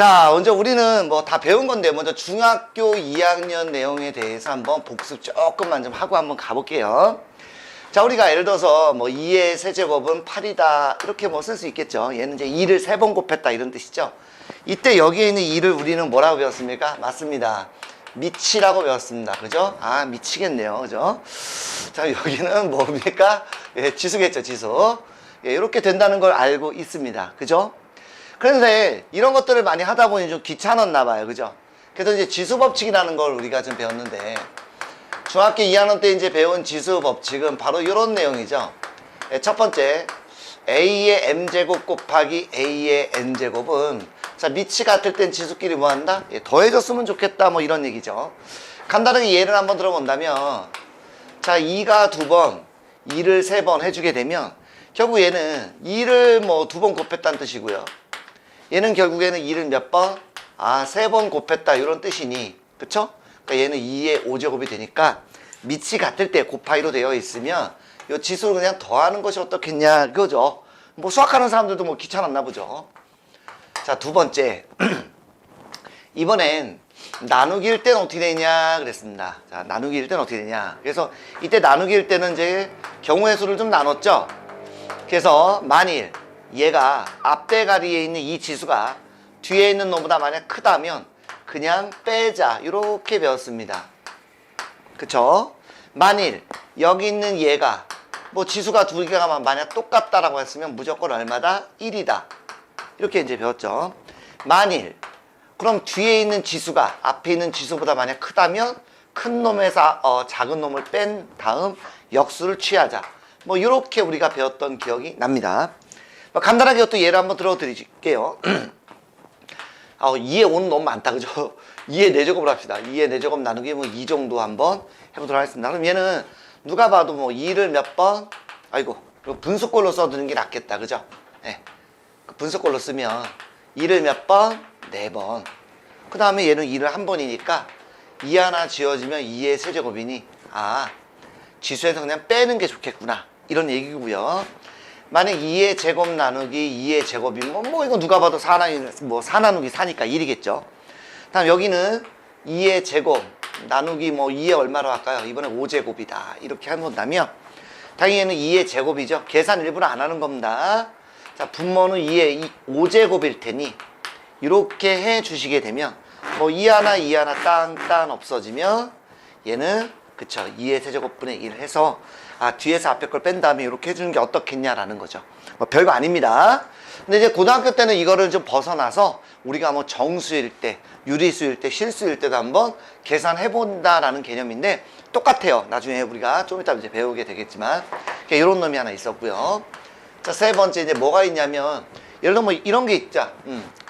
자, 먼저 우리는 뭐 다 배운 건데 먼저 중학교 2학년 내용에 대해서 한번 복습 조금만 좀 하고 한번 가볼게요. 자, 우리가 예를 들어서 뭐 2의 세제곱은 8이다 이렇게 뭐 쓸 수 있겠죠. 얘는 이제 2를 3번 곱했다 이런 뜻이죠. 이때 여기에 있는 2를 우리는 뭐라고 배웠습니까? 맞습니다. 미치라고 배웠습니다. 그죠? 아, 미치겠네요. 그죠? 자, 여기는 뭡니까? 예, 지수겠죠, 지수. 예, 이렇게 된다는 걸 알고 있습니다. 그죠? 그런데 이런 것들을 많이 하다 보니 좀 귀찮았나 봐요. 그죠? 그래서 이제 지수 법칙이라는 걸 우리가 좀 배웠는데, 중학교 2학년 때 이제 배운 지수 법칙은 바로 이런 내용이죠. 예, 첫 번째, a의 m제곱 곱하기 a의 n제곱은 자, 밑이 같을 땐 지수끼리 뭐 한다? 예, 더해졌으면 좋겠다 뭐 이런 얘기죠. 간단하게 예를 한번 들어본다면, 자, 2가 2번, 2를 3번 해주게 되면 결국 얘는 2를 뭐 2번 곱했다는 뜻이고요. 얘는 결국에는 2를 몇 번? 아, 3번 곱했다 이런 뜻이니, 그쵸? 그러니까 얘는 2의 5제곱이 되니까 밑이 같을 때 곱하기로 되어 있으면 이 지수를 그냥 더하는 것이 어떻겠냐 그거죠. 뭐 수학하는 사람들도 뭐 귀찮았나 보죠. 자, 두 번째 이번엔 나누기일 때는 어떻게 되냐 그랬습니다. 자, 나누기일 때는 어떻게 되냐. 그래서 이때 나누기일 때는 이제 경우의 수를 좀 나눴죠. 그래서 만일 얘가 앞대가리에 있는 이 지수가 뒤에 있는 놈보다 만약 크다면 그냥 빼자 이렇게 배웠습니다. 그쵸? 만일 여기 있는 얘가 뭐 지수가 두 개가 만약 똑같다라고 했으면 무조건 얼마다? 1이다. 이렇게 이제 배웠죠. 만일 그럼 뒤에 있는 지수가 앞에 있는 지수보다 만약 크다면 큰 놈에서 작은 놈을 뺀 다음 역수를 취하자. 뭐 이렇게 우리가 배웠던 기억이 납니다. 간단하게 또 예를 한번 들어드릴게요. 2의 5는 너무 많다, 그죠? 2의 4제곱을 합시다. 2의 4제곱 나누기 뭐 2 정도 한번 해보도록 하겠습니다. 그럼 얘는 누가 봐도 뭐 2를 몇 번? 아이고, 분수꼴로 써두는 게 낫겠다, 그죠? 네. 분수꼴로 쓰면 2를 몇 번? 4번. 그 다음에 얘는 2를 한 번이니까 2 하나 지워지면 2의 세제곱이니 아, 지수에서 그냥 빼는 게 좋겠구나. 이런 얘기고요. 만약 2의 제곱 나누기 2의 제곱이면 뭐 이거 누가 봐도 4 나누기 4니까 1이겠죠. 다음 여기는 2의 제곱 나누기 뭐 2의 얼마로 할까요? 이번에 5제곱이다. 이렇게 해본다면 당연히 얘는 2의 제곱이죠. 계산 일부러 안 하는 겁니다. 자, 분모는 2의 5제곱일 테니 이렇게 해 주시게 되면 뭐 2 하나 땅 없어지면 얘는 그쵸 2의 세제곱분의 1 해서 아, 뒤에서 앞에 걸 뺀 다음에 이렇게 해주는 게 어떻겠냐라는 거죠. 뭐 별거 아닙니다. 근데 이제 고등학교 때는 이거를 좀 벗어나서 우리가 뭐 정수일 때, 유리수일 때, 실수일 때도 한번 계산해본다라는 개념인데 똑같아요. 나중에 우리가 좀 이따 이제 배우게 되겠지만 이런 놈이 하나 있었고요. 자, 세 번째 이제 뭐가 있냐면 예를 들어 뭐 이런 게 있자.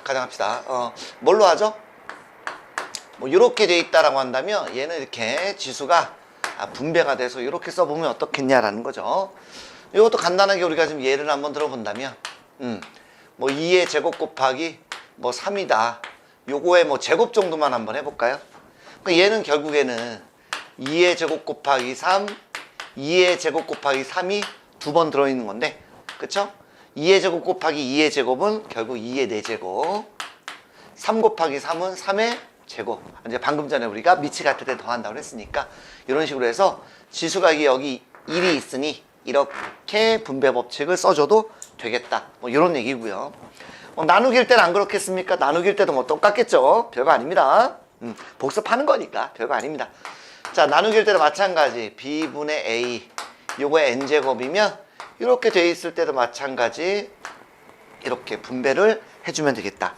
가정합시다. 뭘로 하죠? 뭐 이렇게 돼 있다라고 한다면 얘는 이렇게 지수가 분배가 돼서 이렇게 써보면 어떻겠냐라는 거죠. 이것도 간단하게 우리가 지금 예를 한번 들어본다면 뭐 2의 제곱 곱하기 뭐 3이다. 요거의 뭐 제곱 정도만 한번 해볼까요? 그러니까 얘는 결국에는 2의 제곱 곱하기 3, 2의 제곱 곱하기 3이 두 번 들어있는 건데 그쵸? 2의 제곱 곱하기 2의 제곱은 결국 2의 4제곱 3 곱하기 3은 3의 제곱. 이제 방금 전에 우리가 밑이 같을 때 더한다고 했으니까 이런 식으로 해서 지수가 여기 1이 있으니 이렇게 분배 법칙을 써줘도 되겠다. 뭐 이런 얘기고요. 나누기일 때는 안 그렇겠습니까? 나누기일 때도 뭐 똑같겠죠. 별거 아닙니다. 복습하는 거니까 별거 아닙니다. 자, 나누기일 때도 마찬가지. b분의 a 요거의 n제곱이면 이렇게 돼 있을 때도 마찬가지 이렇게 분배를 해주면 되겠다.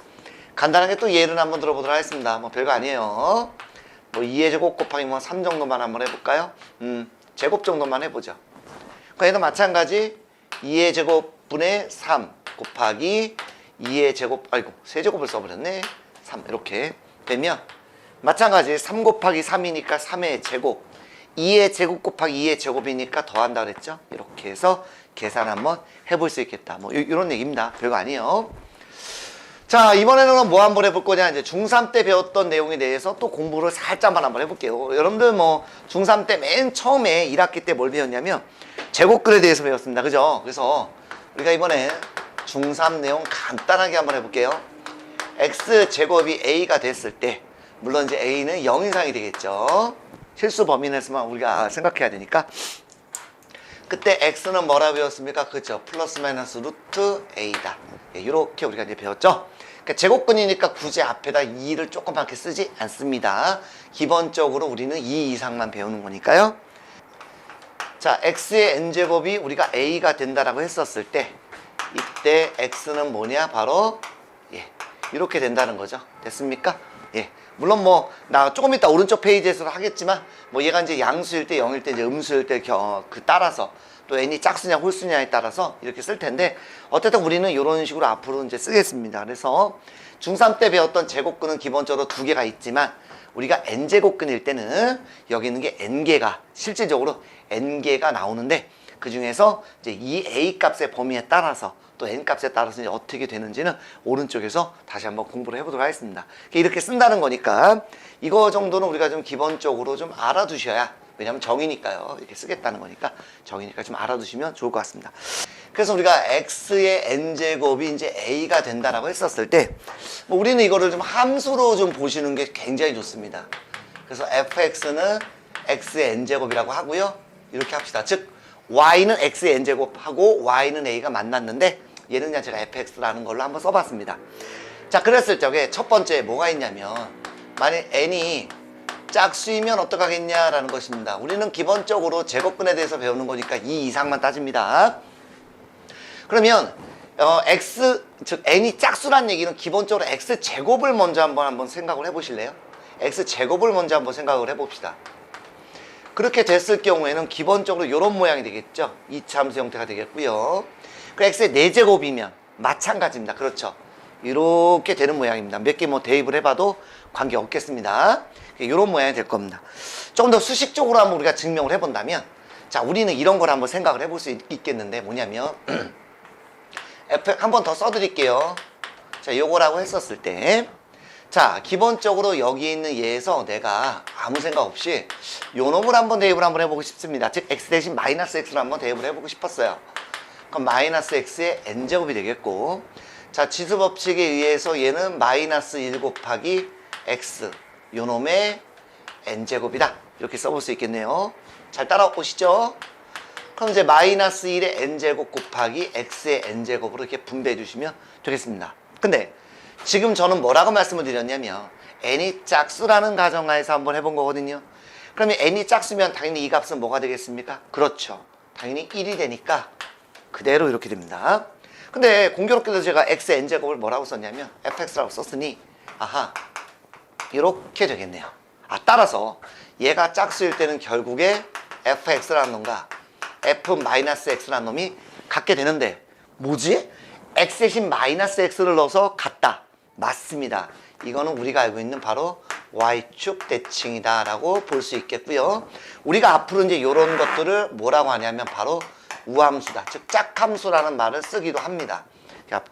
간단하게 또 예를 한번 들어보도록 하겠습니다. 뭐 별거 아니에요. 뭐 2의 제곱 곱하기 뭐 3 정도만 한번 해볼까요? 제곱 정도만 해보죠. 그러니까 얘도 마찬가지 2의 제곱분의 3 곱하기 2의 제곱, 아이고 세제곱을 써버렸네. 3 이렇게 되면 마찬가지 3 곱하기 3이니까 3의 제곱 2의 제곱 곱하기 2의 제곱이니까 더한다 그랬죠? 이렇게 해서 계산 한번 해볼 수 있겠다. 뭐 이런 얘기입니다. 별거 아니에요. 자, 이번에는 뭐 한번 해볼 거냐. 이제 중3 때 배웠던 내용에 대해서 또 공부를 살짝만 한번 해볼게요. 여러분들 뭐 중3 때 맨 처음에 1학기 때 뭘 배웠냐면 제곱글에 대해서 배웠습니다. 그죠? 그래서 우리가 이번에 중3 내용 간단하게 한번 해볼게요. x제곱이 a가 됐을 때 물론 이제 a는 0 이상이 되겠죠. 실수 범위내에서만 우리가 생각해야 되니까 그때 x는 뭐라 배웠습니까? 그렇죠. 플러스 마이너스 루트 a다. 이렇게 우리가 이제 배웠죠. 그러니까 제곱근이니까 굳이 앞에다 2를 조그맣게 쓰지 않습니다. 기본적으로 우리는 2 이상만 배우는 거니까요. 자, x의 n제곱이 우리가 a가 된다라고 했었을 때 이때 x는 뭐냐? 바로 이렇게 된다는 거죠. 됐습니까? 물론 뭐 나 조금 이따 오른쪽 페이지에서 하겠지만 뭐 얘가 이제 양수일 때 0일 때 이제 음수일 때 그 따라서 또 n이 짝수냐 홀수냐에 따라서 이렇게 쓸 텐데 어쨌든 우리는 이런 식으로 앞으로 이제 쓰겠습니다. 그래서 중3 때 배웠던 제곱근은 기본적으로 2개가 있지만 우리가 n제곱근일 때는 여기 있는 게 n개가 실질적으로 n개가 나오는데 그 중에서 이제 이 a 값의 범위에 따라서 또 n 값에 따라서 이제 어떻게 되는지는 오른쪽에서 다시 한번 공부를 해보도록 하겠습니다. 이렇게 쓴다는 거니까 이거 정도는 우리가 좀 기본적으로 좀 알아두셔야, 왜냐하면 정이니까요. 이렇게 쓰겠다는 거니까 정이니까 좀 알아두시면 좋을 것 같습니다. 그래서 우리가 x의 n제곱이 이제 a가 된다라고 했었을 때 뭐 우리는 이거를 좀 함수로 좀 보시는 게 굉장히 좋습니다. 그래서 fx는 x의 n제곱이라고 하고요. 이렇게 합시다. 즉 y는 x의 n제곱하고 y는 a가 만났는데 얘는 그냥 제가 fx라는 걸로 한번 써봤습니다. 자, 그랬을 적에 첫 번째 뭐가 있냐면 만약 n이 짝수이면 어떡하겠냐라는 것입니다. 우리는 기본적으로 제곱근에 대해서 배우는 거니까 2 이상만 따집니다. 그러면 x 즉 n이 짝수란 얘기는 기본적으로 x제곱을 먼저 한번 생각을 해보실래요? x제곱을 먼저 한번 생각을 해봅시다. 그렇게 됐을 경우에는 기본적으로 이런 모양이 되겠죠. 이차함수 형태가 되겠고요. 그 x의 4제곱이면 마찬가지입니다. 그렇죠. 이렇게 되는 모양입니다. 몇 개 뭐 대입을 해봐도 관계 없겠습니다. 이런 모양이 될 겁니다. 조금 더 수식적으로 한번 우리가 증명을 해본다면, 자, 우리는 이런 걸 한번 생각을 해볼 수 있겠는데 뭐냐면 f 한 번 더 써드릴게요. 자, 요거라고 했었을 때, 자, 기본적으로 여기 있는 얘에서 내가 아무 생각 없이 요 놈을 한번 대입을 한번 해보고 싶습니다. 즉 x 대신 마이너스 x를 한번 대입을 해보고 싶었어요. 그럼 마이너스 x의 n제곱이 되겠고, 자, 지수법칙에 의해서 얘는 마이너스 1 곱하기 x 요 놈의 n제곱이다. 이렇게 써볼 수 있겠네요. 잘 따라오시죠? 그럼 이제 마이너스 1의 n제곱 곱하기 x의 n제곱으로 이렇게 분배해 주시면 되겠습니다. 근데 지금 저는 뭐라고 말씀을 드렸냐면 n이 짝수라는 가정하에서 한번 해본 거거든요. 그러면 n이 짝수면 당연히 이 값은 뭐가 되겠습니까? 그렇죠. 당연히 1이 되니까 그대로 이렇게 됩니다. 근데 공교롭게도 제가 x의 n제곱을 뭐라고 썼냐면 fx라고 썼으니 아하 이렇게 되겠네요. 따라서 얘가 짝수일 때는 결국에 fx라는 놈과 f-x라는 놈이 같게 되는데 뭐지? x 대신 마이너스 x를 넣어서 같다. 맞습니다. 이거는 우리가 알고 있는 바로 y축 대칭이다 라고 볼 수 있겠고요. 우리가 앞으로 이제 이런 것들을 뭐라고 하냐면 바로 우함수다. 즉 짝함수라는 말을 쓰기도 합니다.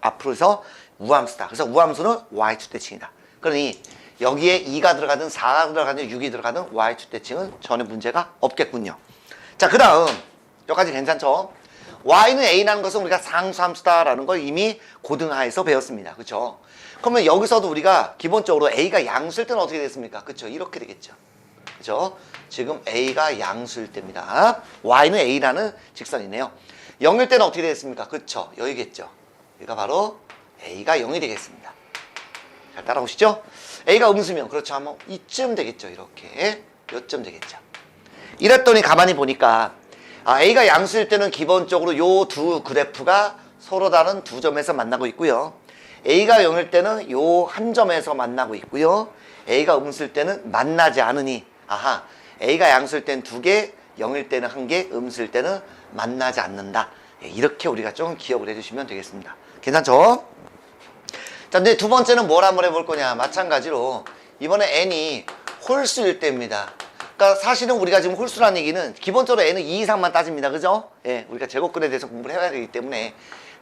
앞으로서 우함수다. 그래서 우함수는 y축 대칭이다. 그러니 여기에 2가 들어가든 4가 들어가든 6이 들어가든 y축 대칭은 전혀 문제가 없겠군요. 자, 그 다음 여기까지 괜찮죠? y는 a라는 것은 우리가 상수함수다라는 걸 이미 고등하에서 배웠습니다. 그렇죠? 그러면 여기서도 우리가 기본적으로 a가 양수일 때는 어떻게 됐습니까? 그렇죠? 이렇게 되겠죠. 그렇죠? 지금 a가 양수일 때입니다. y는 a라는 직선이네요. 0일 때는 어떻게 되겠습니까? 그렇죠? 여기겠죠. 여기가 바로 a가 0이 되겠습니다. 잘 따라오시죠? a가 음수면 그렇죠. 한번 이쯤 되겠죠. 이렇게 요쯤 되겠죠. 이랬더니 가만히 보니까 a가 양수일 때는 기본적으로 요 두 그래프가 서로 다른 두 점에서 만나고 있고요. a가 0일 때는 요 한 점에서 만나고 있고요. a가 음수일 때는 만나지 않으니 아하 a가 양수일 때는 2개, 0일 때는 1개, 음수일 때는 만나지 않는다. 이렇게 우리가 좀 기억을 해주시면 되겠습니다. 괜찮죠? 자, 근데 두 번째는 뭘 한번 해볼 거냐. 마찬가지로 이번에 n이 홀수일 때입니다. 그러니까 사실은 우리가 지금 홀수라는 얘기는 기본적으로 n은 2 이상만 따집니다. 그죠? 예, 우리가 제곱근에 대해서 공부를 해야 되기 때문에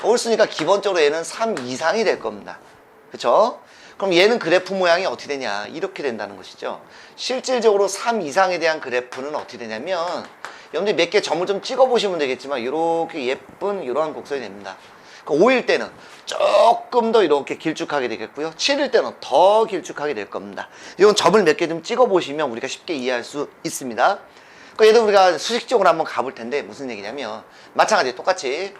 홀수니까 기본적으로 얘는 3 이상이 될 겁니다. 그쵸? 그럼 얘는 그래프 모양이 어떻게 되냐? 이렇게 된다는 것이죠. 실질적으로 3 이상에 대한 그래프는 어떻게 되냐면 여러분들이 몇 개 점을 좀 찍어 보시면 되겠지만 이렇게 예쁜 이러한 곡선이 됩니다. 5일 때는 조금 더 이렇게 길쭉하게 되겠고요. 7일 때는 더 길쭉하게 될 겁니다. 이건 점을 몇 개 좀 찍어 보시면 우리가 쉽게 이해할 수 있습니다. 얘도 우리가 수식적으로 한번 가볼 텐데 무슨 얘기냐면 마찬가지 똑같이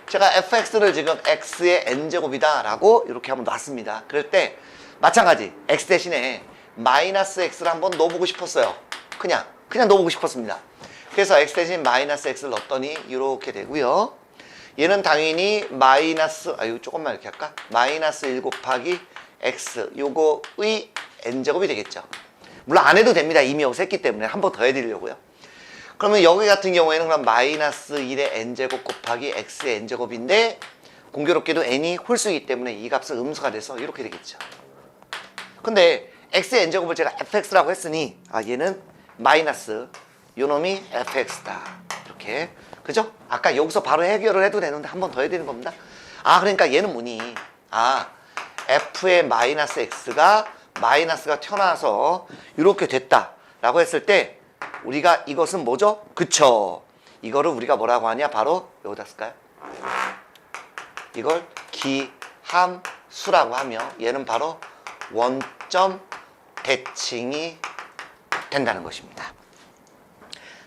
제가 fx를 지금 x의 n제곱이다 라고 이렇게 한번 놨습니다. 그럴 때 마찬가지 x 대신에 마이너스 x를 한번 넣어보고 싶었어요. 그냥 넣어보고 싶었습니다. 그래서 x 대신 마이너스 x를 넣었더니 이렇게 되고요. 얘는 당연히 마이너스, 이거 조금만 이렇게 할까? 마이너스 1 곱하기 x 요거의 n제곱이 되겠죠. 물론 안 해도 됩니다. 이미 여기서 했기 때문에 한 번 더 해드리려고요. 그러면 여기 같은 경우에는 그럼 마이너스 1의 n제곱 곱하기 x의 n제곱인데 공교롭게도 n이 홀수이기 때문에 이 값은 음수가 돼서 이렇게 되겠죠. 근데 x의 n제곱을 제가 fx라고 했으니 얘는 마이너스 요놈이 fx다. 이렇게. 그죠? 아까 여기서 바로 해결을 해도 되는데 한 번 더 해야 되는 겁니다. 그러니까 얘는 뭐니? f의 마이너스 x가 마이너스가 튀어나와서 이렇게 됐다라고 했을 때 우리가 이것은 뭐죠? 그쵸. 이거를 우리가 뭐라고 하냐? 바로 여기다 쓸까요? 이걸 기함수라고 하며 얘는 바로 원점 대칭이 된다는 것입니다.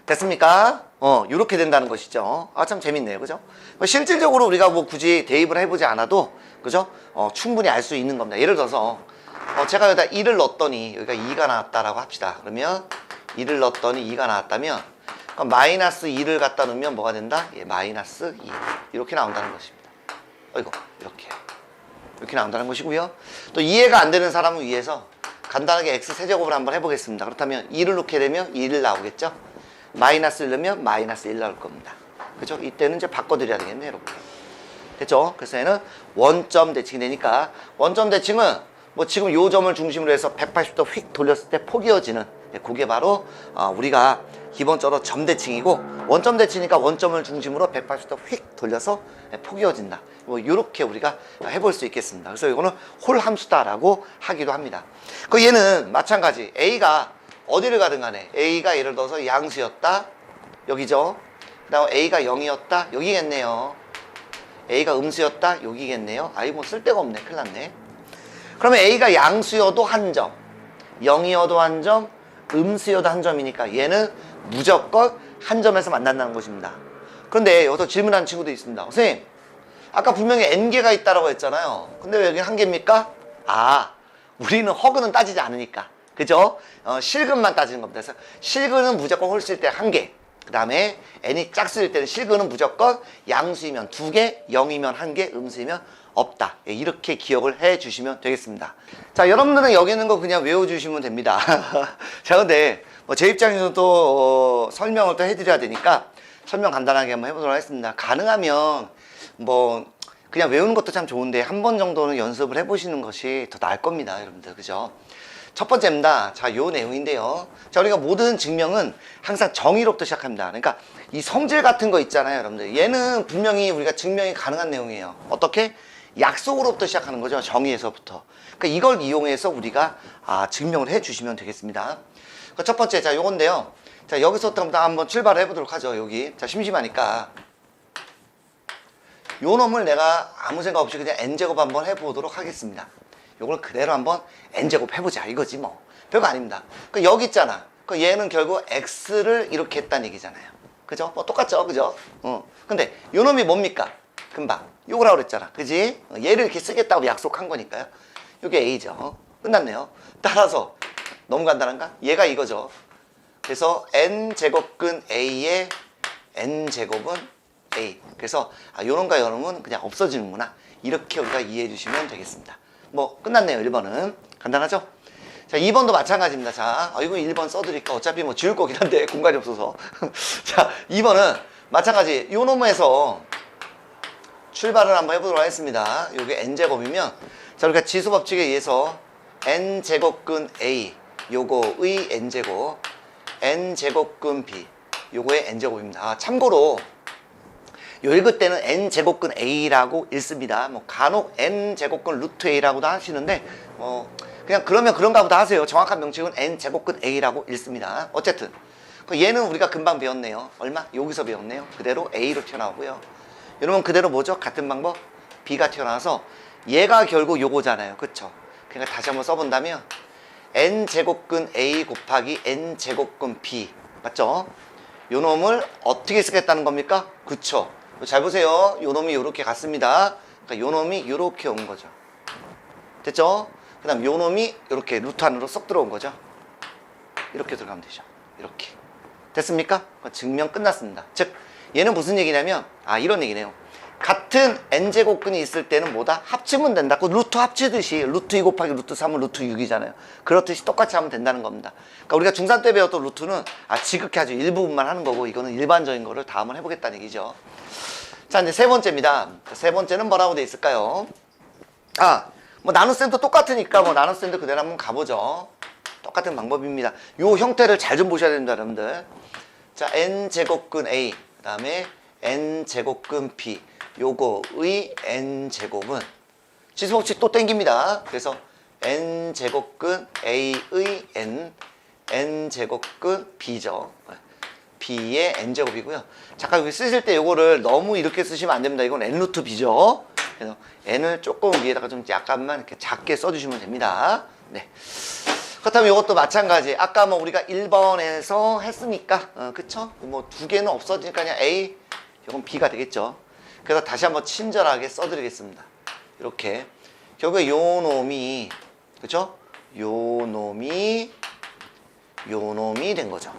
됐습니까? 이렇게 된다는 것이죠. 참 재밌네요. 그죠? 실질적으로 우리가 뭐 굳이 대입을 해보지 않아도, 그죠? 충분히 알 수 있는 겁니다. 예를 들어서, 제가 여기다 1을 넣었더니 여기가 2가 나왔다라고 합시다. 그러면 1을 넣었더니 2가 나왔다면, 그럼 마이너스 2를 갖다 놓으면 뭐가 된다? 마이너스 2. 이렇게 나온다는 것입니다. 이렇게 나온다는 것이고요. 또 이해가 안 되는 사람을 위해서 간단하게 x 세제곱을 한번 해보겠습니다. 그렇다면 2를 넣게 되면 1 나오겠죠? 마이너스를 넣으면 마이너스 1 나올 겁니다. 그죠? 이때는 이제 바꿔드려야 되겠네요. 이렇게. 됐죠? 그래서 얘는 원점 대칭이 되니까 원점 대칭은 뭐 지금 요 점을 중심으로 해서 180도 휙 돌렸을 때 포개어지는 그게 바로 우리가 기본적으로 점 대칭이고 원점 대칭이니까 원점을 중심으로 180도 휙 돌려서 포개어진다. 뭐 이렇게 우리가 해볼 수 있겠습니다. 그래서 이거는 홀 함수다라고 하기도 합니다. 얘는 마찬가지 A가 어디를 가든 간에 A가 예를 들어서 양수였다. 여기죠. 그 다음 A가 0이었다. 여기겠네요. A가 음수였다. 여기겠네요. 뭐 쓸데가 없네. 큰일 났네. 그러면 A가 양수여도 한 점, 0이어도 한 점, 음수여도 한 점이니까 얘는 무조건 한 점에서 만난다는 것입니다. 그런데 여기서 질문하는 친구도 있습니다. 선생님, 아까 분명히 n개가 있다라고 했잖아요. 근데 왜 여기 한 개입니까? 우리는 허근은 따지지 않으니까. 그죠? 실근만 따지는 겁니다. 그래서 실근은 무조건 홀수일 때 한 개. 그 다음에 n이 짝수일 때는 실근은 무조건 양수이면 두 개, 0이면 한 개, 음수이면 없다. 이렇게 기억을 해 주시면 되겠습니다. 자, 여러분들은 여기 있는 거 그냥 외워주시면 됩니다. 자, 근데 제 입장에서 또 설명을 또 해드려야 되니까 설명 간단하게 한번 해보도록 하겠습니다. 가능하면 뭐 그냥 외우는 것도 참 좋은데 한 번 정도는 연습을 해보시는 것이 더 나을 겁니다. 여러분들. 그죠? 첫 번째입니다. 자, 요 내용인데요. 자, 우리가 모든 증명은 항상 정의로부터 시작합니다. 그러니까 이 성질 같은 거 있잖아요, 여러분들. 얘는 분명히 우리가 증명이 가능한 내용이에요. 어떻게? 약속으로부터 시작하는 거죠. 정의에서부터. 그러니까 이걸 이용해서 우리가 증명을 해 주시면 되겠습니다. 첫 번째, 자, 요건데요. 자, 여기서부터 한번 출발을 해보도록 하죠. 여기. 자, 심심하니까. 요 놈을 내가 아무 생각 없이 그냥 n제곱 한번 해보도록 하겠습니다. 요걸 그대로 한번 n제곱 해보자 이거지 뭐. 별거 아닙니다. 여기 있잖아. 얘는 결국 x를 이렇게 했다는 얘기잖아요. 그죠? 뭐 똑같죠? 그죠? 근데 요 놈이 뭡니까? 금방 요거라고 그랬잖아. 그지? 얘를 이렇게 쓰겠다고 약속한 거니까요. 요게 a죠. 끝났네요. 따라서 너무 간단한가? 얘가 이거죠. 그래서 n제곱근 a의 n제곱은 a. 그래서 요놈과 요놈은 그냥 없어지는구나. 이렇게 우리가 이해해 주시면 되겠습니다. 뭐 끝났네요. 1번은 간단하죠? 자, 2번도 마찬가지입니다. 자, 이거 1번 써드릴까? 어차피 뭐 지울 거긴 한데 공간이 없어서. 자, 2번은 마찬가지 요 놈에서 출발을 한번 해보도록 하겠습니다. 요게 n제곱이면 자, 우리가 지수법칙에 의해서 n제곱근 a 요거의 n제곱 n제곱근 b 요거의 n제곱입니다. 참고로 요 읽을 때는 n제곱근 a라고 읽습니다. 뭐 간혹 n제곱근 루트 a라고도 하시는데 그냥 그러면 그런가 보다 하세요. 정확한 명칭은 n제곱근 a라고 읽습니다. 어쨌든 얘는 우리가 금방 배웠네요. 얼마? 여기서 배웠네요. 그대로 a로 튀어나오고요. 이러면 그대로 뭐죠? 같은 방법 b가 튀어나와서 얘가 결국 요거잖아요. 그쵸? 그러니까 다시 한번 써본다면 n제곱근 a 곱하기 n제곱근 b 맞죠? 요 놈을 어떻게 쓰겠다는 겁니까? 그쵸? 잘 보세요. 요 놈이 요렇게 갔습니다. 그러니까 요 놈이 요렇게 온 거죠. 됐죠? 그 다음 요 놈이 요렇게 루트 안으로 쏙 들어온 거죠. 이렇게 들어가면 되죠. 이렇게. 됐습니까? 증명 끝났습니다. 즉 얘는 무슨 얘기냐면 이런 얘기네요. 같은 n제곱근이 있을 때는 뭐다? 합치면 된다. 그 루트 합치듯이 루트 2 곱하기 루트 3은 루트 6이잖아요. 그렇듯이 똑같이 하면 된다는 겁니다. 그러니까 우리가 중3 때 배웠던 루트는 지극히 아주 일부분만 하는 거고 이거는 일반적인 거를 다 한번 해보겠다는 얘기죠. 자, 이제 세 번째입니다. 세 번째는 뭐라고 돼 있을까요? 뭐 나눗셈도 똑같으니까 뭐 나눗셈도 그대로 한번 가보죠. 똑같은 방법입니다. 요 형태를 잘 좀 보셔야 됩니다, 여러분들. 자, n제곱근 a 그 다음에 n제곱근 b 요거의 n제곱은 지수법칙 또 땡깁니다. 그래서 n제곱근 a의 n제곱근 b죠. b의 n제곱이고요. 잠깐 여기 쓰실 때 요거를 너무 이렇게 쓰시면 안 됩니다. 이건 n 루트 b죠. 그래서 n을 조금 위에다가 좀 약간만 이렇게 작게 써주시면 됩니다. 네. 그렇다면 이것도 마찬가지. 아까 뭐 우리가 1번에서 했으니까, 그쵸? 뭐 두 개는 없어지니까 그냥 A, 이건 B가 되겠죠. 그래서 다시 한번 친절하게 써드리겠습니다. 이렇게. 결국에 요 놈이, 그쵸? 요 놈이 된 거죠.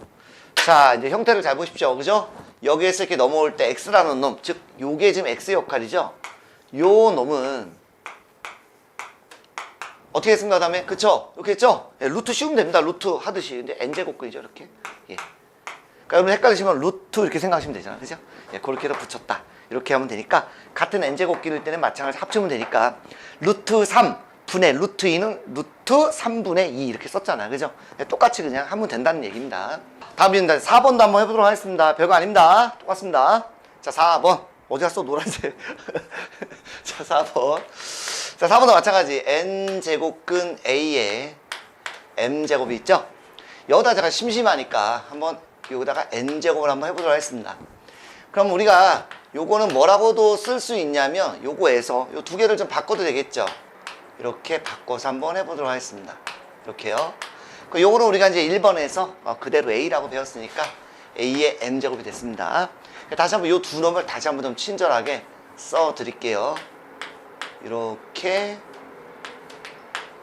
자, 이제 형태를 잘 보십시오. 그죠? 여기에서 이렇게 넘어올 때 X라는 놈, 즉, 요게 지금 X 역할이죠? 요 놈은 어떻게 했습니까? 다음에 그쵸? 이렇게 했죠? 예, 루트 씌우면 됩니다. 루트 하듯이. 근데 n제곱근이죠, 이렇게. 예. 그러니까 여러분 헷갈리시면 루트 이렇게 생각하시면 되잖아, 그죠? 예, 그렇게 해서 붙였다. 이렇게 하면 되니까 같은 n제곱근일 때는 마찬가지로 합치면 되니까 루트 3 분의 루트 2는 루트 3분의 2 이렇게 썼잖아, 그죠? 예, 똑같이 그냥 하면 된다는 얘기입니다. 다음입니다. 4번도 한번 해보도록 하겠습니다. 별거 아닙니다. 똑같습니다. 자, 4번. 어디 갔어, 노란색. 자, 4번. 자, 4번도 마찬가지. n제곱근 a에 m제곱이 있죠? 여기다 제가 심심하니까 한번 여기다가 n제곱을 한번 해보도록 하겠습니다. 그럼 우리가 요거는 뭐라고도 쓸 수 있냐면 요거에서 요 두 개를 좀 바꿔도 되겠죠? 이렇게 바꿔서 한번 해보도록 하겠습니다. 이렇게요. 요거는 우리가 이제 1번에서 그대로 a라고 배웠으니까 a의 m제곱이 됐습니다. 다시 한번 요 두 놈을 다시 한번 좀 친절하게 써 드릴게요.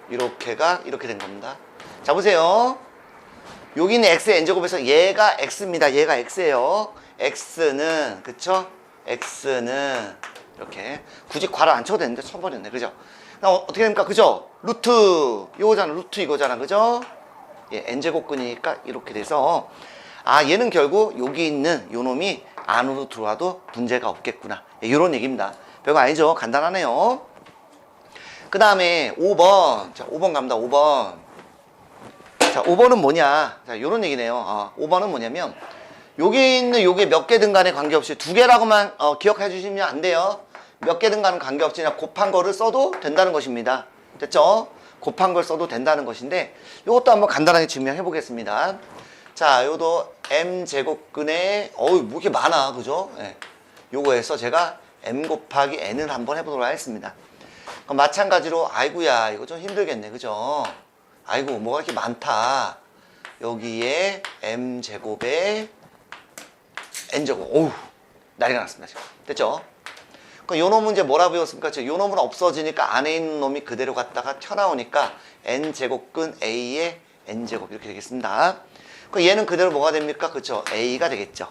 이렇게가 이렇게 된 겁니다. 자, 보세요. 여기 있는 x의 n제곱에서 얘가 x입니다. 얘가 x예요. x는, 그쵸? x는 이렇게 굳이 괄호 안 쳐도 되는데 쳐버렸네, 그죠? 어떻게 됩니까? 그죠? 루트 요거잖아, 루트 이거잖아, 그죠? 예, n제곱근이니까 이렇게 돼서 얘는 결국 여기 있는 요 놈이 안으로 들어와도 문제가 없겠구나. 예, 이런 얘기입니다. 별거 아니죠? 간단하네요. 그 다음에 5번. 자, 5번 갑니다. 5번. 자, 5번은 뭐냐? 자, 요런 얘기네요. 5번은 뭐냐면, 여기 있는 요게 몇 개든 간에 관계없이 두 개라고만 기억해 주시면 안 돼요. 몇 개든 간에 관계없이 그냥 곱한 거를 써도 된다는 것입니다. 됐죠? 곱한 걸 써도 된다는 것인데, 요것도 한번 간단하게 증명해 보겠습니다. 자, 요도 m제곱근에, 뭐 이렇게 많아. 그죠? 예. 요거에서 제가 m 곱하기 n을 한번 해보도록 하겠습니다. 그럼 마찬가지로 아이고야 이거 좀 힘들겠네, 그죠? 아이고 뭐가 이렇게 많다. 여기에 m제곱에 n제곱. 어우 난리가 났습니다 지금. 됐죠? 그럼 요 놈은 이제 뭐라 배웠습니까? 요 놈은 없어지니까 안에 있는 놈이 그대로 갔다가 튀어나오니까 n제곱근 a의 n제곱 이렇게 되겠습니다. 그럼 얘는 그대로 뭐가 됩니까? 그쵸? a가 되겠죠.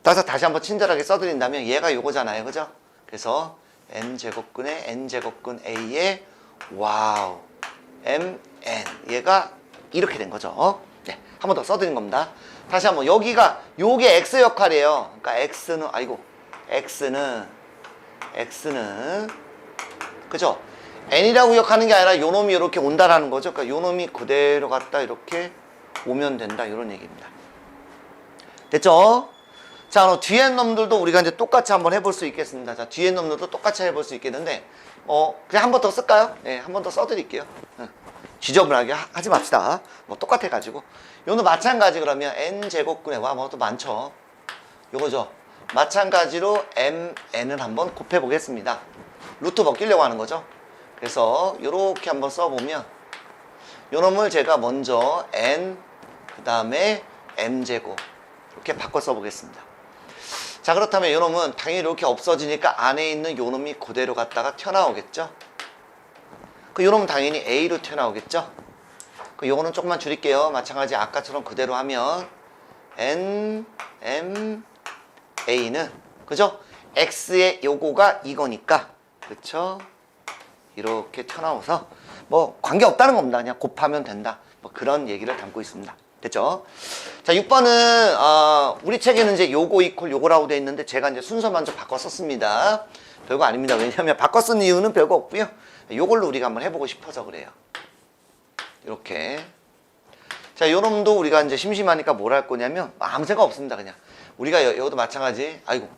따라서 다시 한번 친절하게 써드린다면 얘가 요거잖아요, 그죠? 그래서 n제곱근의 n제곱근 a의 와우 mn 얘가 이렇게 된 거죠. 네, 한 번 더 써드린 겁니다. 다시 한번 여기가 요게 x 역할이에요. 그러니까 x는 그죠? n이라고 기억하는 게 아니라 요 놈이 이렇게 온다라는 거죠. 그러니까 요 놈이 그대로 갔다 이렇게 오면 된다 이런 얘기입니다. 됐죠? 자, 뒤에 놈들도 우리가 이제 똑같이 한번 해볼 수 있겠습니다. 자, 뒤에 놈들도 똑같이 해볼 수 있겠는데, 그냥 한 번 더 쓸까요? 네, 한 번 더 써드릴게요. 지저분하게 하지 맙시다. 뭐 똑같아가지고. 요는 마찬가지 그러면 n제곱근에 와, 뭐 또 많죠. 요거죠. 마찬가지로 mn을 한번 곱해 보겠습니다. 루트 벗기려고 하는 거죠. 그래서 이렇게 한번 써보면 요 놈을 제가 먼저 n 그 다음에 m제곱 이렇게 바꿔 써보겠습니다. 자, 그렇다면 요 놈은 당연히 이렇게 없어지니까 안에 있는 요 놈이 그대로 갔다가 튀어나오겠죠. 그 요 놈은 당연히 a로 튀어나오겠죠. 그 요거는 조금만 줄일게요. 마찬가지 아까처럼 그대로 하면 n m a는 그죠? x의 요거가 이거니까 그쵸? 이렇게 튀어나와서 뭐 관계없다는 겁니다. 그냥 곱하면 된다. 뭐 그런 얘기를 담고 있습니다. 됐죠? 자, 6번은 우리 책에는 이제 요거 이퀄 요거라고 되어 있는데 제가 이제 순서 먼저 바꿔 썼습니다. 별거 아닙니다. 왜냐하면 바꿔 쓴 이유는 별거 없고요. 요걸로 우리가 한번 해보고 싶어서 그래요. 이렇게. 자, 요 놈도 우리가 이제 심심하니까 뭘 할 거냐면 아무 생각 없습니다. 그냥 우리가 여기도 마찬가지. 아이고,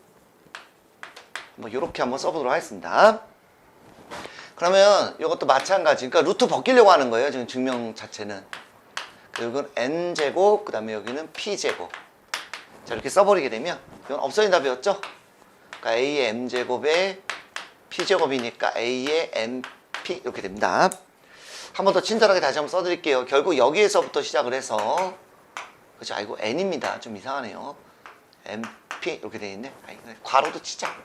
뭐 요렇게 한번 써보도록 하겠습니다. 그러면 이것도 마찬가지. 그러니까 루트 벗기려고 하는 거예요. 지금 증명 자체는. 그리고 n제곱, 그 다음에 여기는 p제곱. 자, 이렇게 써버리게 되면 이건 없어진 답이었죠? 그러니까 a의 m제곱에 p제곱이니까 a의 mp 이렇게 됩니다. 한 번 더 친절하게 다시 한번 써드릴게요. 결국 여기에서부터 시작을 해서 그죠? 아이고, n입니다. 좀 이상하네요. mp 이렇게 돼 있네. 아이고, 괄호도 치자.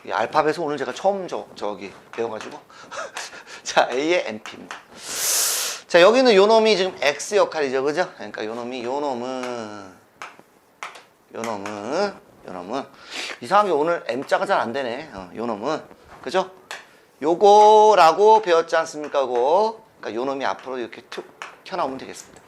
이 알파벳을 오늘 제가 처음 저기 배워가지고 자, a의 mp입니다. 자, 여기는 요 놈이 지금 x 역할이죠, 그죠? 그러니까 요 놈이 요 놈은 이상하게 오늘 m자가 잘 안 되네. 요 놈은 그죠? 요거라고 배웠지 않습니까? 그러니까 요 놈이 앞으로 이렇게 툭 튀어나오면 되겠습니다.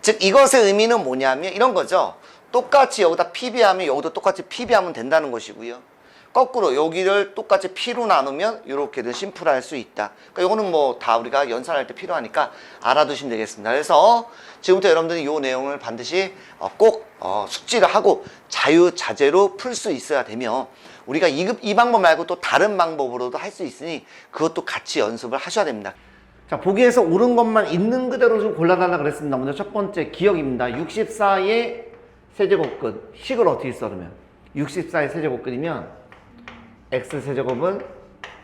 즉 이것의 의미는 뭐냐면 이런 거죠. 똑같이 여기다 pb하면 여기도 똑같이 pb하면 된다는 것이고요. 거꾸로 여기를 똑같이 p로 나누면 이렇게든 심플할 수 있다. 그러니까 요거는 뭐 다 우리가 연산할 때 필요하니까 알아두시면 되겠습니다. 그래서 지금부터 여러분들이 이 내용을 반드시 꼭 숙지를 하고 자유자재로 풀 수 있어야 되며 우리가 이 방법 말고 또 다른 방법으로도 할 수 있으니 그것도 같이 연습을 하셔야 됩니다. 자, 보기에서 옳은 것만 있는 그대로 좀 골라달라 그랬습니다. 먼저 첫 번째 기억입니다. 64의 세제곱근 식을 어떻게 써? 그러면 64의 세제곱근이면 x세제곱은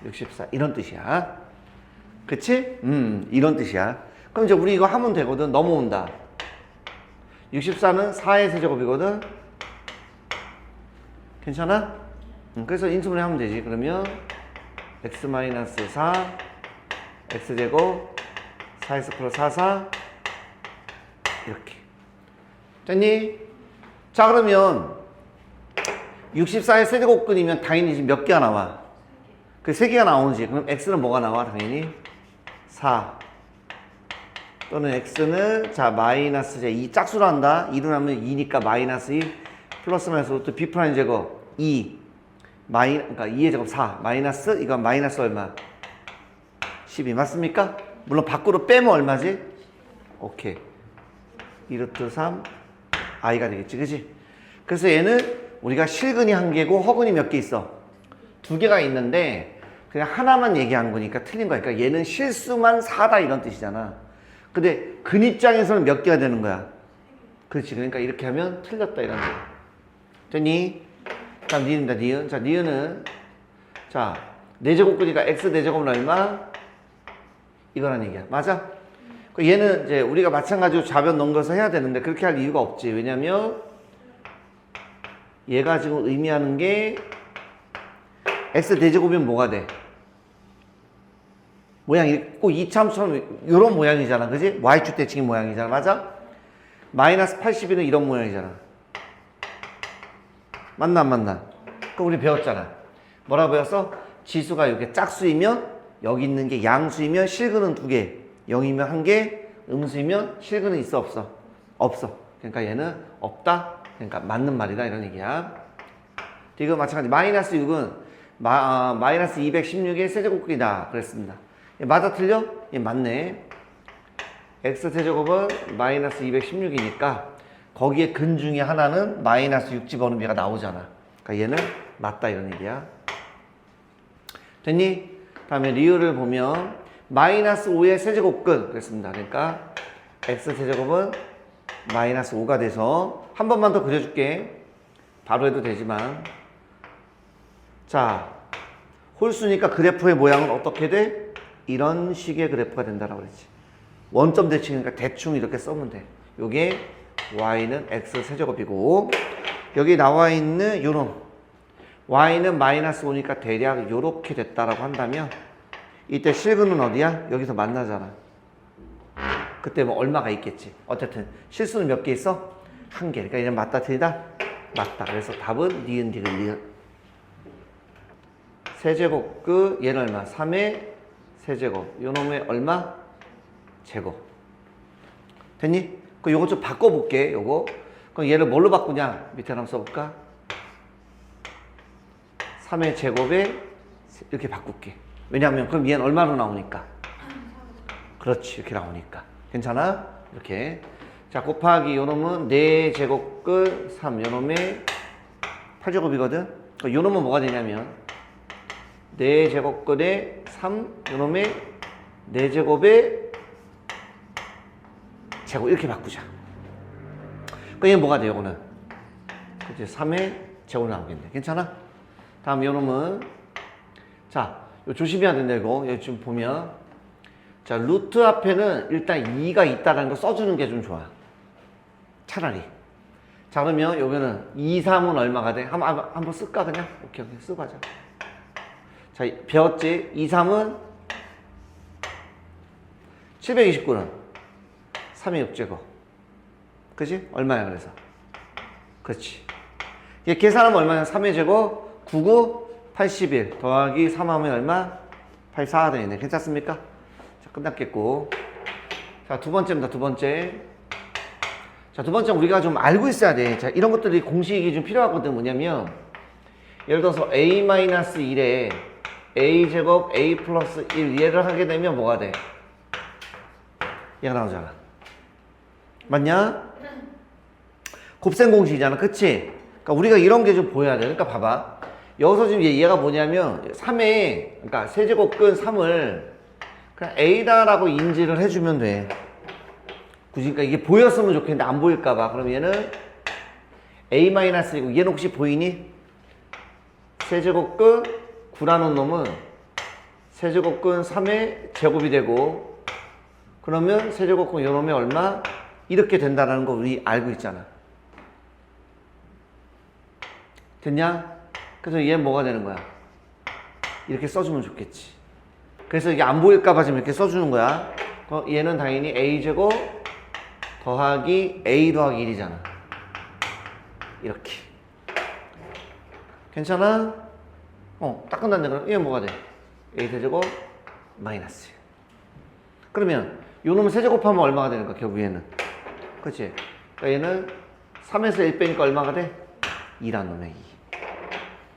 64 이런 뜻이야. 그치? 이런 뜻이야. 그럼 이제 우리 이거 하면 되거든. 넘어온다. 64는 4의 세제곱이거든. 괜찮아? 그래서 인수분해 하면 되지. 그러면 x-4 x제곱 4x 플러스 4 이렇게 됐니? 자, 그러면 64의 세제곱근이면 당연히 지금 몇 개가 나와? 그 3개가 나오지. 그럼 x는 뭐가 나와? 당연히 4 또는 x는 자 마이너스 제 2 짝수로 한다. 2로 하면 2니까 마이너스 2 플러스 마이너스 또 b 프라임 제곱 2 그러니까 2의 제곱 4 마이너스 이건 마이너스 얼마? 12 맞습니까? 물론 밖으로 빼면 얼마지? 오케이 2루트 3 i가 되겠지, 그지? 그래서 얘는 우리가 실근이 1개고 허근이 몇 개 있어? 2개가 있는데 그냥 하나만 얘기한 거니까 틀린 거야. 그러니까 얘는 실수만 4다 이런 뜻이잖아. 근데 근 입장에서는 몇 개가 되는 거야? 그렇지. 그러니까 이렇게 하면 틀렸다 이런 거야. 됐니? 다음 니은입니다. 니은. 자, 니은은 자 4제곱근이니까 x 4제곱은 얼마? 이거란 얘기야. 맞아? 얘는 이제 우리가 마찬가지로 좌변 넘겨서 해야 되는데 그렇게 할 이유가 없지. 왜냐면 얘가 지금 의미하는 게 x 4제곱이면 뭐가 돼? 모양이 꼭 이참처럼 이런 모양이잖아. 그지? y축 대칭인 모양이잖아. 맞아? 마이너스 80이는 이런 모양이잖아. 맞나 안 맞나? 그거 우리 배웠잖아. 뭐라고 배웠어? 지수가 이렇게 짝수이면 여기 있는 게 양수이면 실근은 2개 0이면 1개 음수이면 실근은 있어 없어? 없어. 그러니까 얘는 없다. 그러니까 맞는 말이다 이런 얘기야. 이거 마찬가지 마이너스 6은 마이너스 216의 세제곱근이다 그랬습니다. 얘 맞아 틀려? 얘 맞네. x 세제곱은 마이너스 216이니까 거기에 근 중에 하나는 마이너스 6 집어넣으면 얘가 나오잖아. 그러니까 얘는 맞다 이런 얘기야. 됐니? 다음에 리을을 보면 마이너스 5의 세제곱근 그랬습니다. 그러니까 x 세제곱은 마이너스 5가 돼서 한 번만 더 그려줄게. 바로 해도 되지만 자 홀수니까 그래프의 모양은 어떻게 돼? 이런 식의 그래프가 된다라고 그랬지. 원점 대칭이니까 대충 이렇게 써면 돼. 요게 y는 x 세제곱이고 여기 나와 있는 요놈 y는 마이너스 5니까 대략 요렇게 됐다라고 한다면 이때 실근은 어디야? 여기서 만나잖아. 그때 뭐 얼마가 있겠지. 어쨌든 실수는 몇 개 있어? 한 개. 그러니까 얘는 맞다 틀리다? 맞다. 그래서 답은 니은 디귿 리을. 세제곱 얘는 얼마? 3의 세제곱. 요 놈의 얼마? 제곱. 됐니? 그럼 요거 좀 바꿔볼게. 요거. 그럼 얘를 뭘로 바꾸냐? 밑에 한번 써볼까? 3의 제곱에 이렇게 바꿀게. 왜냐하면 그럼 얘는 얼마로 나오니까? 그렇지. 이렇게 나오니까. 괜찮아? 이렇게. 자, 곱하기 요 놈은 4제곱 끝 3. 요 놈의 8제곱이거든? 요 놈은 뭐가 되냐면 4제곱 끝에 3. 요 놈의 4제곱에 제곱 이렇게 바꾸자. 그럼 얘는 뭐가 돼? 요거는 그치? 3의 제곱 나오겠네. 괜찮아? 다음 요 놈은 자, 요 조심해야 된다 이거. 여기 좀 보면 자, 루트 앞에는 일단 2가 있다는 거 써주는 게 좀 좋아. 차라리. 자, 그러면 여기는 2, 3은 얼마가 돼? 한번 쓸까 그냥? 오케이 쓰고 가자. 자, 배웠지? 2, 3은 729는 3의 6제곱. 그치? 얼마야 그래서? 그렇지. 얘 계산하면 얼마야? 3의 제곱 99 81 더하기 3하면 얼마? 84가 되겠네. 괜찮습니까? 자, 끝났겠고. 자, 두 번째입니다. 두 번째. 자, 두 번째는 우리가 좀 알고 있어야 돼. 자, 이런 것들이 공식이 좀 필요하거든. 뭐냐면 예를 들어서 a-1에 a제곱 a 플러스 1 얘를 하게 되면 뭐가 돼? 얘가 나오잖아. 맞냐? 곱셈 공식이잖아. 그치? 그러니까 우리가 이런 게 좀 보여야 돼. 그러니까 봐봐. 여기서 지금 얘가 뭐냐면 3에 그러니까 세제곱 끈 3을 그냥 a다라고 인지를 해주면 돼. 굳이 그러니까 이게 보였으면 좋겠는데 안 보일까봐. 그럼 얘는 a-이고 얘는 혹시 보이니? 세제곱 끈 9라는 놈은 세제곱 끈 3의 제곱이 되고 그러면 세제곱 끈 요 놈이 얼마? 이렇게 된다는 거 우리 알고 있잖아. 됐냐? 그래서 얘는 뭐가 되는 거야? 이렇게 써주면 좋겠지. 그래서 이게 안 보일까봐 지금 이렇게 써주는 거야. 얘는 당연히 a제곱 더하기 a 더하기 1이잖아. 이렇게. 괜찮아? 딱 끝났네. 그럼 얘는 뭐가 돼? a 세제곱 마이너스. 그러면 요 놈은 세제곱하면 얼마가 되는 거야? 결국 얘는. 그치? 그러니까 얘는 3에서 1 빼니까 얼마가 돼? 2라는 놈의 2.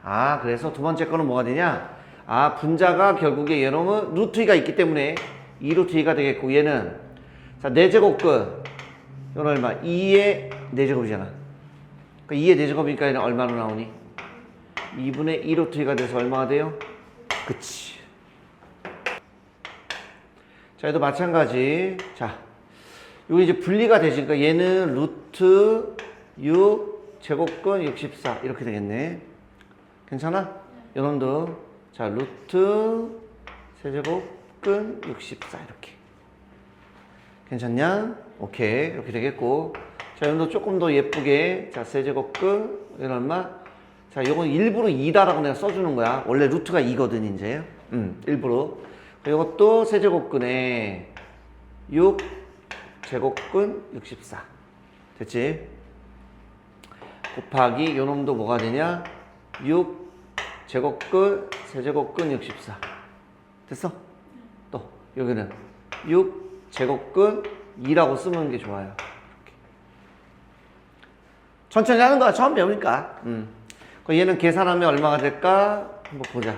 아, 그래서 두 번째 거는 뭐가 되냐? 아, 분자가 결국에 얘놈은 루트 2가 있기 때문에 2 루트 2가 되겠고 얘는 자 4제곱 끝 이건 얼마? 2의 4제곱이잖아. 그러니까 2의 4제곱이니까 얘는 얼마로 나오니? 2분의 2 루트 2가 돼서 얼마가 돼요? 그치. 자, 얘도 마찬가지. 자, 요거 이제 분리가 되지. 그러니까 얘는 루트 6 제곱근 64 이렇게 되겠네. 괜찮아? 요놈도 자 루트 세제곱근 64 이렇게. 괜찮냐? 오케이. 이렇게 되겠고. 자, 요놈도 조금 더 예쁘게 자 세제곱근 이건 얼마? 자, 요건 일부러 2다라고 내가 써주는 거야. 원래 루트가 2거든 이제. 일부러. 이것도 세제곱근에 6 제곱근 64 됐지? 곱하기 요놈도 뭐가 되냐? 6 제곱근 세제곱근 64 됐어? 또 여기는 6 제곱근 2라고 쓰는 게 좋아요. 이렇게. 천천히 하는 거야. 처음 배우니까. 얘는 계산하면 얼마가 될까? 한번 보자.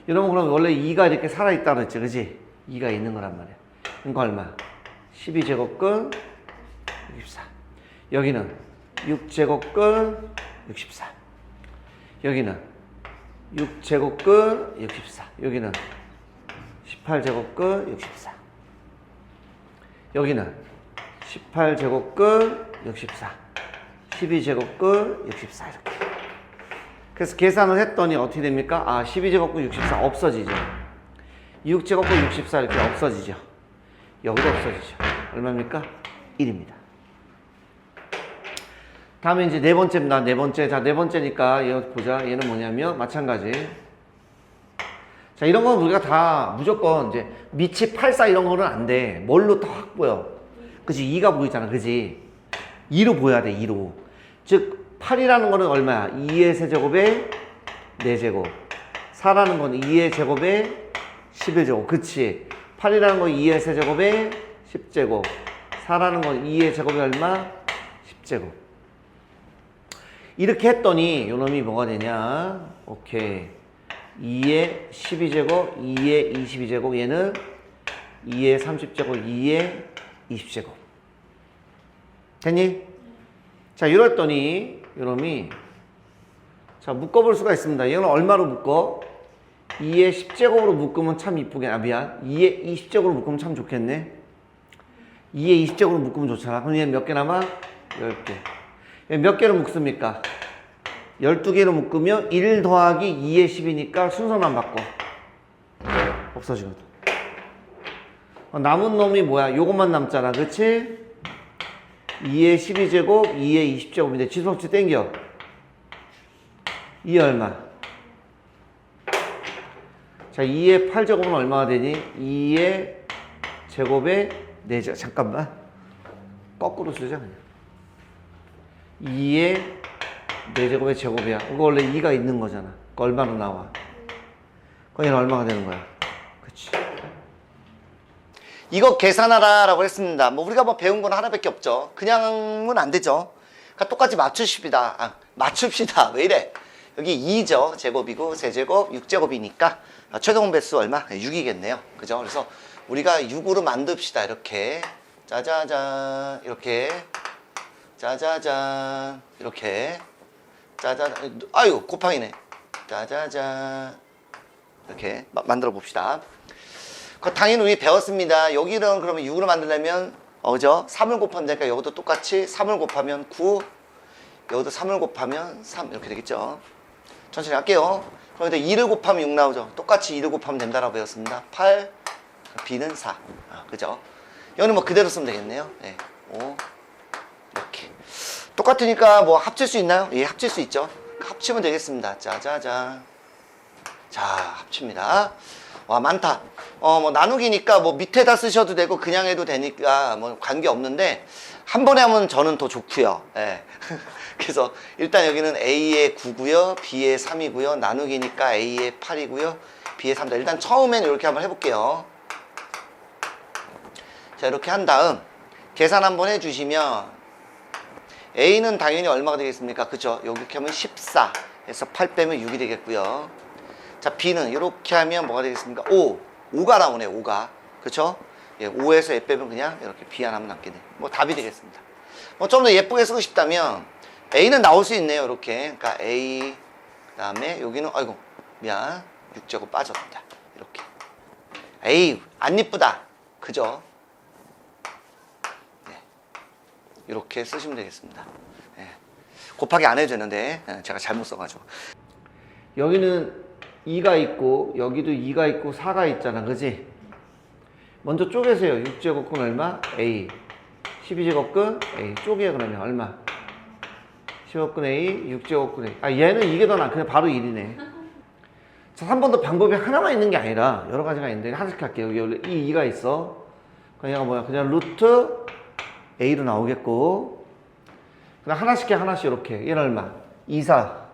이러면 그럼 원래 2가 이렇게 살아있다 그랬지, 그지? 2가 있는 거란 말이야. 그러니까 얼마? 12제곱근 64. 여기는 6제곱근 64. 여기는 6제곱근 64. 여기는 18제곱근 64. 여기는 18제곱근 64. 12제곱근 64 이렇게. 그래서 계산을 했더니 어떻게 됩니까? 아, 12제곱근 64 없어지죠. 6제곱근 64 이렇게 없어지죠. 여기도 없어지죠. 얼마입니까? 1입니다. 다음에 이제 네 번째입니다. 네 번째. 자, 네 번째니까 얘 보자. 얘는 뭐냐면 마찬가지. 자, 이런 건 우리가 다 무조건 이제 밑이 84 이런 거는 안 돼. 뭘로 더 확 보여? 그치? 2가 보이잖아. 그치? 2로 보여야 돼. 2로. 즉 8이라는 거는 얼마야? 2의 세제곱에 4제곱. 4라는 건 2의 제곱에 11제곱. 그치? 8이라는 건 2의 세제곱에 10제곱. 4라는 건 2의 제곱이 얼마? 10제곱. 이렇게 했더니 요놈이 뭐가 되냐? 오케이. 2의 12제곱, 2의 22제곱, 얘는 2의 30제곱, 2의 20제곱. 됐니? 자, 이랬더니 요놈이 자, 묶어볼 수가 있습니다. 얘는 얼마로 묶어? 2의 10제곱으로 묶으면 참 이쁘게, 아, 미안. 2의 20제곱으로 묶으면 참 좋겠네. 2의 20제곱으로 묶으면 좋잖아. 그럼 얘는 몇 개 남아? 10개. 얘 몇 개로 묶습니까? 12개로 묶으면 1 더하기 2의 10이니까 순서만 바꿔. 없어지거든. 남은 놈이 뭐야? 요것만 남잖아. 그치? 2의 12제곱, 2의 20제곱인데 지수없이 땡겨. 2의 얼마? 자, 2의 8제곱은 얼마가 되니? 2의 제곱에 4제곱. 잠깐만. 거꾸로 쓰자, 그냥. 2의 4제곱의 제곱이야. 이거 원래 2가 있는 거잖아. 그거 얼마로 나와? 그럼 얘는 얼마가 되는 거야? 그치. 이거 계산하라 라고 했습니다. 뭐 우리가 뭐 배운 건 하나밖에 없죠. 그냥은 안 되죠. 그러니까 똑같이 맞춥시다. 아, 맞춥시다. 왜 이래? 여기 2죠. 제곱이고 세제곱 6제곱이니까 최종 배수 얼마? 6이겠네요. 그죠? 그래서 우리가 6으로 만듭시다. 이렇게 짜자잔 이렇게 짜자잔 이렇게 짜자잔 아유 곱하기네. 짜자잔 이렇게 만들어 봅시다. 당연히 우리 배웠습니다. 여기는 그러면 6으로 만들려면 그죠? 3을 곱하면 되니까 여기도 똑같이 3을 곱하면 9 여기도 3을 곱하면 3 이렇게 되겠죠. 천천히 할게요. 그럼 이제 2를 곱하면 6 나오죠. 똑같이 2를 곱하면 된다라고 배웠습니다. 8 B는 4 그죠? 여기는 뭐 그대로 쓰면 되겠네요. 네. 5 이렇게 똑같으니까 뭐 합칠 수 있나요? 예, 합칠 수 있죠. 합치면 되겠습니다. 짜자잔. 자, 합칩니다. 와, 많다. 뭐 나누기니까 뭐 밑에다 쓰셔도 되고 그냥 해도 되니까 뭐 관계 없는데 한 번에 하면 저는 더 좋고요. 예. 그래서 일단 여기는 A의 9고요. B의 3이고요. 나누기니까 A의 8이고요. B의 3다. 일단 처음엔 이렇게 한번 해볼게요. 자, 이렇게 한 다음 계산 한번 해주시면 A는 당연히 얼마가 되겠습니까? 그쵸? 이렇게 하면 14 해서 8 빼면 6이 되겠고요. 자, B는 이렇게 하면 뭐가 되겠습니까? 5가 나오네. 5가. 그쵸? 예, 5에서 에 빼면 그냥 이렇게 B 하나만 남게 돼. 뭐 답이 되겠습니다. 뭐 좀 더 예쁘게 쓰고 싶다면 A는 나올 수 있네요. 이렇게. 그러니까 A 그다음에 여기는 아이고 미안 6제곱 빠졌다. 이렇게. 에이 안 이쁘다. 그죠? 네. 이렇게 쓰시면 되겠습니다. 네. 곱하기 안 해도 되는데 제가 잘못 써가지고. 여기는 2가 있고 여기도 2가 있고 4가 있잖아. 그지? 먼저 쪼개세요. 6제곱근 얼마? A 12제곱근 A 쪼개 그러면 얼마? 10제곱근 A 6제곱근 A 아 얘는 이게 더 나아. 그냥 바로 1이네. 자, 3번도 방법이 하나만 있는 게 아니라 여러 가지가 있는데 하나씩 할게요. 여기 원래 이 2가 있어. 그럼 얘가 뭐야? 그냥 루트 A로 나오겠고 그냥 하나씩 해 하나씩 이렇게. 얘는 얼마? 2, 4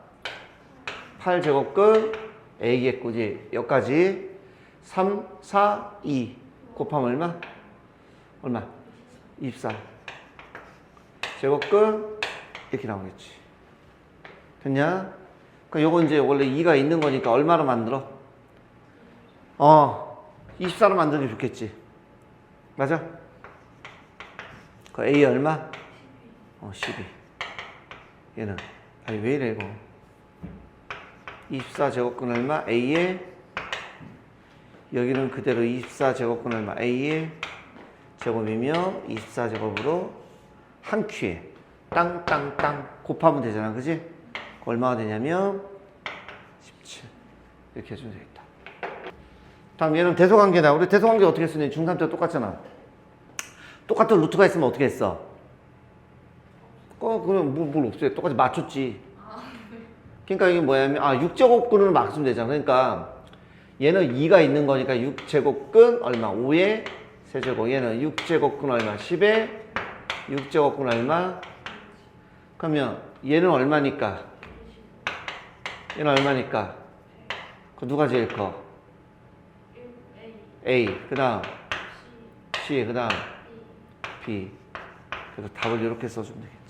8제곱근 A겠고 이제 여기까지 3, 4, 2 곱하면 얼마? 얼마? 24 제곱근 이렇게 나오겠지. 됐냐? 그러니까 요거 이제 원래 2가 있는 거니까 얼마로 만들어? 24로 만드는 게 좋겠지. 맞아? 그 A 얼마? 12 얘는 아니 왜 이래 이거 24제곱근 얼마? A에 여기는 그대로 24제곱근 얼마? A에 제곱이면 24제곱으로 한 큐에 땅땅땅 곱하면 되잖아. 그지? 얼마가 되냐면 17 이렇게 해주면 되겠다. 다음 얘는 대소관계다. 우리 대소관계 어떻게 쓰니? 중3 때 똑같잖아. 똑같은 루트가 있으면 어떻게 했어? 그럼 뭘 없애. 똑같이 맞췄지. 그러니까 이게 뭐냐면 6제곱근으로 막 쓰면 되잖아. 그러니까 얘는 2가 있는 거니까 6제곱근 얼마? 5에 세제곱. 얘는 6제곱근 얼마? 10에 6제곱근 얼마? 그러면 얘는 얼마니까? 얘는 얼마니까? 그 누가 제일 커? A. 그 다음 C. 그 다음 B. 그래서 답을 이렇게 써주면 되겠지.